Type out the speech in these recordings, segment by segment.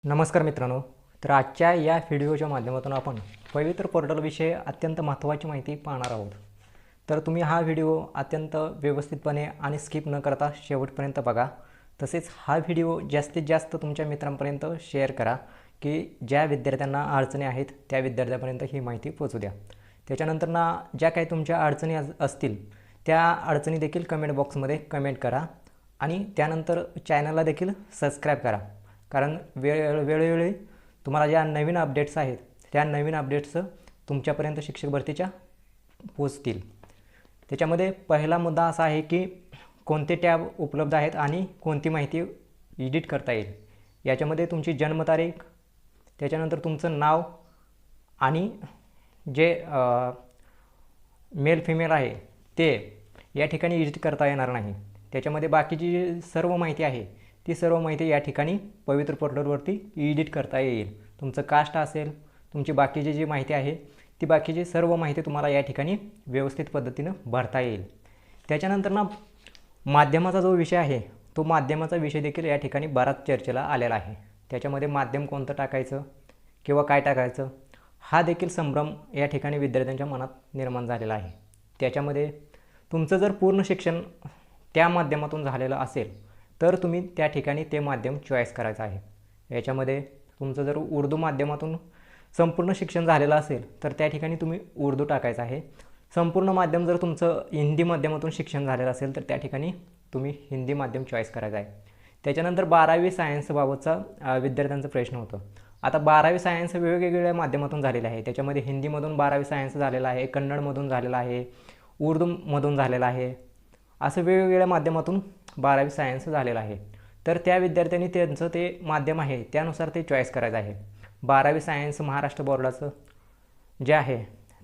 नमस्कार मित्रांनो. तर आजच्या या व्हिडिओच्या माध्यमातून आपण पवित्र पोर्टलविषयी अत्यंत महत्त्वाची माहिती पाहणार आहोत. तर तुम्ही हा व्हिडिओ अत्यंत व्यवस्थितपणे आणि स्किप न करता शेवटपर्यंत बघा. तसेच हा व्हिडिओ जास्तीत जास्त तुमच्या मित्रांपर्यंत शेअर करा की ज्या विद्यार्थ्यांना अडचणी आहेत त्या विद्यार्थ्यांपर्यंत ही माहिती पोहोचू द्या. त्याच्यानंतर ज्या काही तुमच्या अडचणी असतील त्या अडचणी देखील कमेंट बॉक्समध्ये कमेंट करा आणि त्यानंतर चॅनलला देखील सबस्क्राईब करा. कारण वेळोवेळी तुम्हाला ज्या नवीन अपडेट्स आहेत त्या नवीन अपडेट्स तुमच्यापर्यंत शिक्षक भरतीच्या पोचतील. त्याच्यामध्ये पहिला मुद्दा असा आहे की कोणते टॅब उपलब्ध आहेत आणि कोणती माहिती एडिट करता येईल. याच्यामध्ये तुमची जन्मतारीख, त्याच्यानंतर तुमचं नाव आणि जे मेल फिमेल आहे ते या ठिकाणी एडिट करता येणार नाही. त्याच्यामध्ये बाकीची जी सर्व माहिती आहे ती सर्व माहिती या ठिकाणी पवित्र पोर्टलवरती एडिट करता येईल. तुमचं कास्ट असेल, तुमची बाकीची जी माहिती आहे ती बाकीची सर्व माहिती तुम्हाला या ठिकाणी व्यवस्थित पद्धतीनं भरता येईल. त्याच्यानंतर माध्यमाचा जो विषय आहे तो माध्यमाचा विषय देखील या ठिकाणी बराच चर्चेला आलेला आहे. त्याच्यामध्ये माध्यम कोणतं टाकायचं किंवा काय टाकायचं हा देखील संभ्रम या ठिकाणी विद्यार्थ्यांच्या मनात निर्माण झालेला आहे. त्याच्यामध्ये तुमचं जर पूर्ण शिक्षण त्या माध्यमातून झालेलं असेल तर तुम्ही त्या ठिकाणी ते माध्यम चॉईस करायचं आहे. याच्यामध्ये तुमचं जर उर्दू माध्यमातून संपूर्ण शिक्षण झालेलं असेल तर त्या ठिकाणी तुम्ही उर्दू टाकायचं आहे. संपूर्ण माध्यम जर तुमचं हिंदी माध्यमातून शिक्षण झालेलं असेल तर त्या ठिकाणी तुम्ही हिंदी माध्यम चॉईस करायचं आहे. त्याच्यानंतर 12वी सायन्सबाबतचा विद्यार्थ्यांचा प्रश्न होतो. आता 12वी सायन्स वेगवेगळ्या माध्यमातून झालेलं आहे. त्याच्यामध्ये हिंदीमधून 12वी सायन्स झालेला आहे, कन्नडमधून झालेला आहे, उर्दूमधून झालेला आहे, असं वेगवेगळ्या माध्यमातून 12वी सायन्स झालेलं आहे. तर त्या विद्यार्थ्यांनी त्यांचं ते माध्यम आहे त्यानुसार ते चॉईस करायचं आहे. 12वी सायन्स महाराष्ट्र बोर्डाचं जे आहे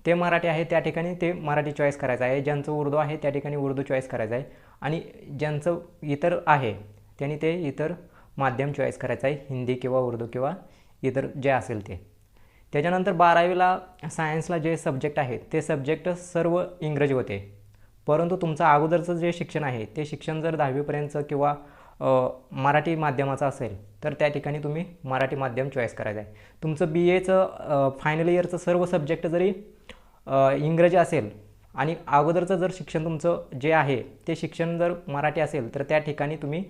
ते मराठी आहे त्या ठिकाणी ते मराठी चॉईस करायचं आहे. ज्यांचं उर्दू आहे त्या ठिकाणी उर्दू चॉईस करायचं आहे आणि ज्यांचं इतर आहे त्यांनी ते इतर माध्यम चॉईस करायचं आहे, हिंदी किंवा उर्दू किंवा इतर जे असेल ते. त्याच्यानंतर 12वीला सायन्सला जे सब्जेक्ट आहेत ते सब्जेक्ट सर्व इंग्रजी होते. परंतु तुमचं अगोदरचं जे शिक्षण आहे ते शिक्षण जर 10वीपर्यंतचं किंवा मराठी माध्यमाचं असेल तर त्या ठिकाणी तुम्ही मराठी माध्यम चॉईस करायचं आहे. तुमचं BAचं फायनल इयरचं सर्व सब्जेक्ट जरी इंग्रजी असेल आणि अगोदरचं जर शिक्षण तुमचं जे आहे ते शिक्षण जर मराठी असेल तर त्या ठिकाणी तुम्ही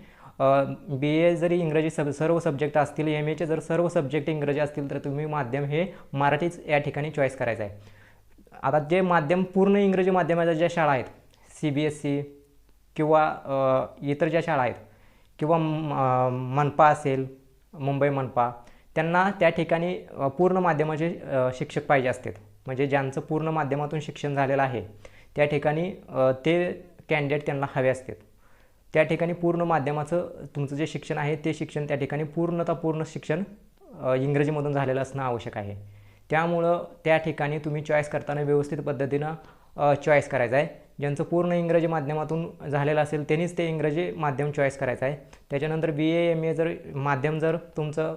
BA जरी इंग्रजी सर्व सब्जेक्ट असतील, MAचे जर सर्व सब्जेक्ट इंग्रजी असतील तर तुम्ही माध्यम हे मराठीच या ठिकाणी चॉईस करायचं आहे. आता जे माध्यम पूर्ण इंग्रजी माध्यमाच्या ज्या शाळा आहेत CBSE किंवा इतर ज्या शाळा आहेत किंवा मनपा असेल, मुंबई मनपा, त्यांना त्या ठिकाणी पूर्ण माध्यमाचे शिक्षक पाहिजे असतात. म्हणजे ज्यांचं पूर्ण माध्यमातून शिक्षण झालेलं आहे त्या ठिकाणी ते कॅन्डिडेट त्यांना हवे असतात. त्या ठिकाणी पूर्ण माध्यमाचं तुमचं जे शिक्षण आहे ते शिक्षण त्या ठिकाणी पूर्ण शिक्षण इंग्रजीमधून झालेलं असणं आवश्यक आहे. त्यामुळं त्या ठिकाणी तुम्ही चॉईस करताना व्यवस्थित पद्धतीनं चॉईस करायचं आहे. ज्यांचं पूर्ण इंग्रजी माध्यमातून झालेलं असेल त्यांनीच ते इंग्रजी माध्यम चॉईस करायचं आहे. त्याच्यानंतर BA MA जर माध्यम जर तुमचं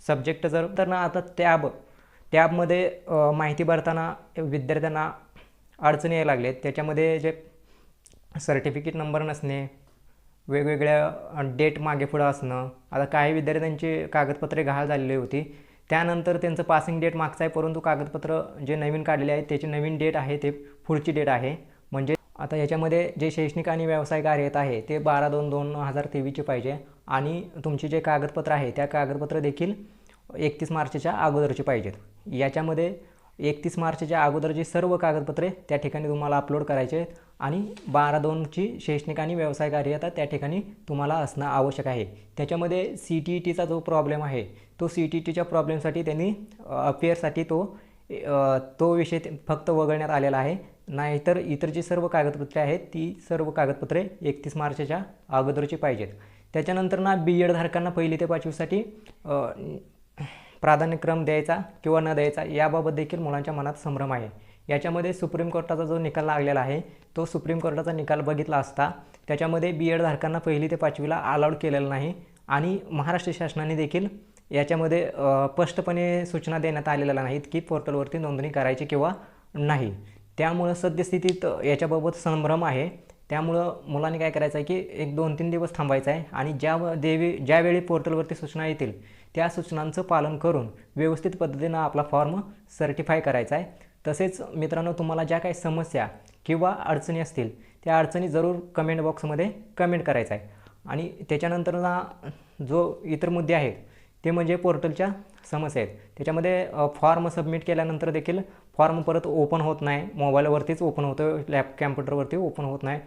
सब्जेक्ट जर तर आता टॅबमध्ये माहिती भरताना विद्यार्थ्यांना अडचणी यायला लागलेत. त्याच्यामध्ये जे सर्टिफिकेट नंबर नसणे, वेगवेगळ्या डेट मागे पुढं असणं. आता काही विद्यार्थ्यांची कागदपत्रे गहाळ झालेली होती, त्यानंतर त्यांचं पासिंग डेट मागचं आहे परंतु कागदपत्र जे नवीन काढलेले आहे त्याची नवीन डेट आहे ते पुढची डेट आहे. म्हणजे आता याच्यामध्ये जे शैक्षणिक आणि व्यावसायिक कार्यरत आहे ते 12/2/2023चे पाहिजे आणि तुमची जे कागदपत्र आहे त्या कागदपत्र देखील 31 मार्चच्या अगोदरची पाहिजेत. याच्यामध्ये 31 मार्चच्या अगोदरची सर्व कागदपत्रे त्या ठिकाणी तुम्हाला अपलोड करायचे आहेत आणि 12/2ची शैक्षणिक आणि व्यवसायिक कार्यरत त्या ठिकाणी तुम्हाला असणं आवश्यक आहे. त्याच्यामध्ये CTETचा जो प्रॉब्लेम आहे तो CTETच्या प्रॉब्लेमसाठी त्यांनी अफेअरसाठी तो विषय फक्त वगळण्यात आलेला आहे. नाहीतर इतर जी सर्व कागदपत्रे आहेत ती सर्व कागदपत्रे 31 मार्चच्या अगोदरची पाहिजेत. त्याच्यानंतर B.Ed धारकांना 1ली ते 5वीसाठी प्राधान्यक्रम द्यायचा किंवा न द्यायचा याबाबत देखील मुलांच्या मनात संभ्रम आहे. याच्यामध्ये सुप्रीम कोर्टाचा जो निकाल लागलेला आहे तो सुप्रीम कोर्टाचा निकाल बघितला असता त्याच्यामध्ये B.Ed धारकांना 1ली ते 5वीला अलाउड केलेलं नाही आणि महाराष्ट्र शासनाने देखील याच्यामध्ये स्पष्टपणे सूचना देण्यात आलेल्या नाहीत की पोर्टलवरती नोंदणी करायची किंवा नाही. त्यामुळं सद्यस्थितीत याच्याबाबत संभ्रम आहे. त्यामुळं मुलांनी काय करायचं आहे की एक 2-3 दिवस थांबायचं आहे आणि ज्यावेळी पोर्टलवरती सूचना येतील त्या सूचनांचं पालन करून व्यवस्थित पद्धतीनं आपला फॉर्म सर्टिफाय करायचा आहे. तसेच मित्रांनो, तुम्हाला ज्या काही समस्या किंवा अडचणी असतील त्या अडचणी जरूर कमेंट बॉक्समध्ये कमेंट करायचा आहे. आणि त्याच्यानंतरला जो इतर मुद्दे आहेत ते म्हणजे पोर्टलच्या समस्या आहेत. त्याच्यामध्ये फॉर्म सबमिट केल्यानंतर देखील फॉर्म परत ओपन होत नाही, मोबाईलवरतीच ओपन होतं, कॅम्प्युटरवरती ओपन होत नाही.